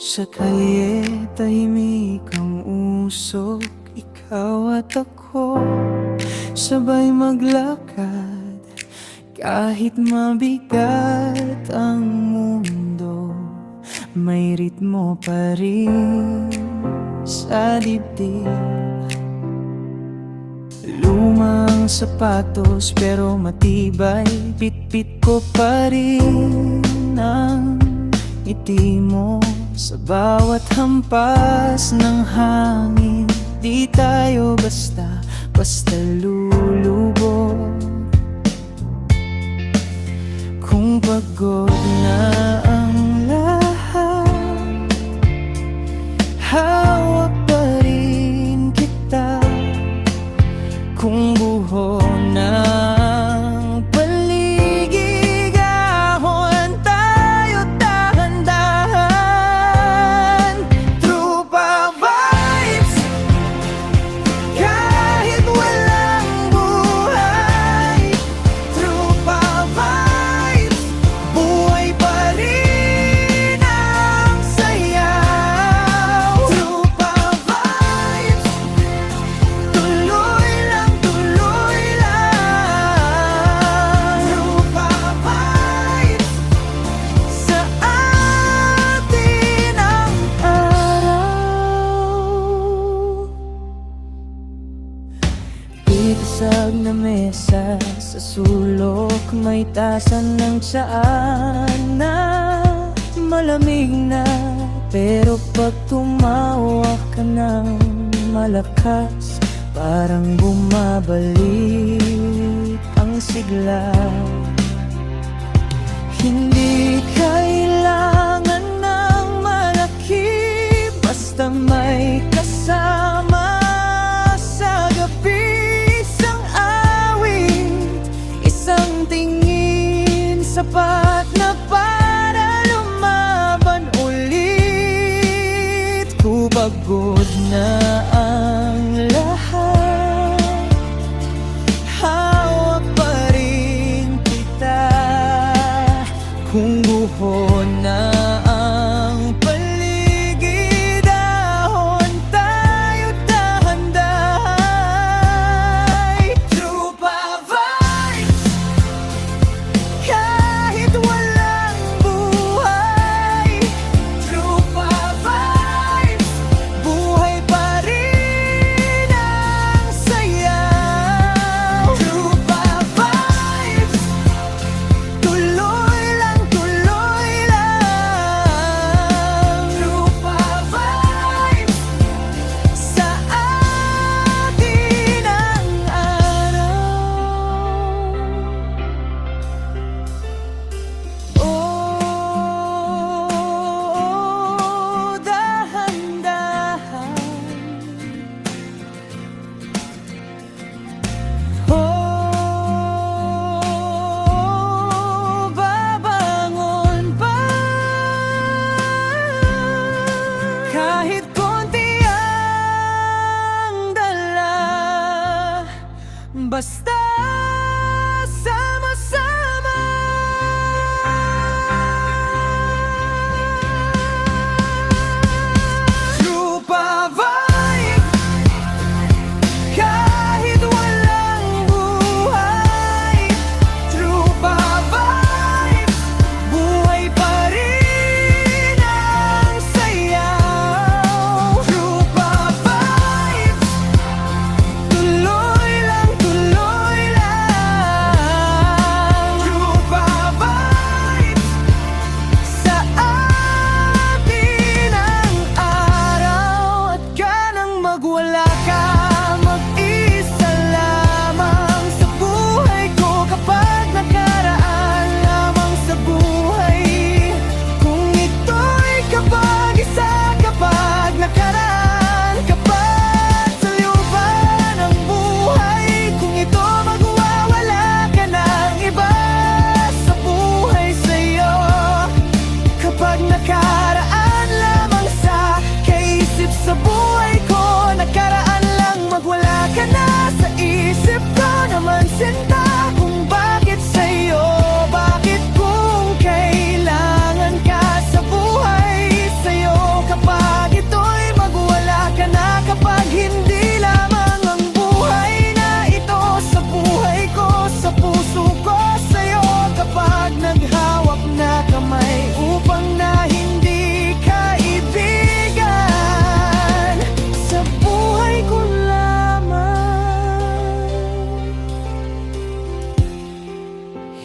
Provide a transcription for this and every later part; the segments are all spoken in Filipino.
Sa kalye, tahimik ang usok. Ikaw at ako, sabay maglakad. Kahit mabigat ang mundo, may ritmo pa rin sa dibdib. Lumang sapatos pero matibay, bitbit ko pa rin ang ngiti mo. Sa bawat hampas ng hangin, di tayo basta lulubog. Kung pagod na ang lahat, hawak pa rin kita. Kung buho ng paligid, ahon tayo dahan-dahan. Trupa vibes, kahit walang buhay. Trupa vibes, buhay pa rin ang sayaw. Trupa vibes, tuloy lang, tuloy lang. Trupa vibes, sa atin ang araw. Itasag na mesa sa sulok, may tasan ng tsaan na malamig na. Pero pag tumawa ka ng malakas, parang bumabalik ang sigla. Hindi kailangan ng malaki, basta may kasama sa gabi. Isang awit, isang tingin, sapat na para lumaban ulit. Kung pagod na ang lahat, hawak pa rin kita.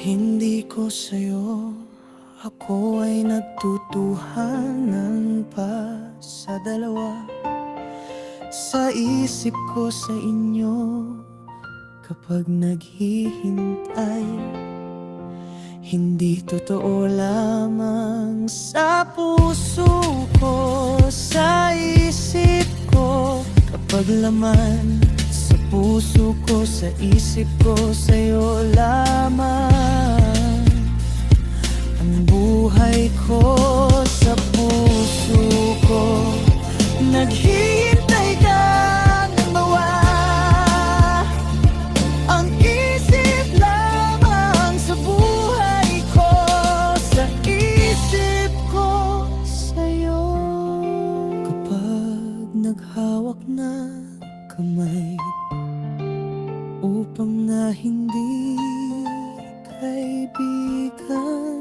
hindi ko sa'yo, ako ay nagtutuhanan pa sa dalawa. Sa isip ko sa inyo, kapag naghihintay, hindi totoo lamang sa puso ko, sa isip ko. Kapag laman sa puso ko, sa isip ko, sa'yo lamang. Ang buhay ko sa puso ko, naghihintay ka ng mawa. Ang isip lamang sa buhay ko, sa isip ko sa'yo. Kapag naghawak na kamay, upang na hindi kaibigan,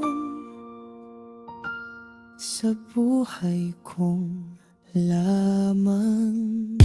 sa buhay kong lamang.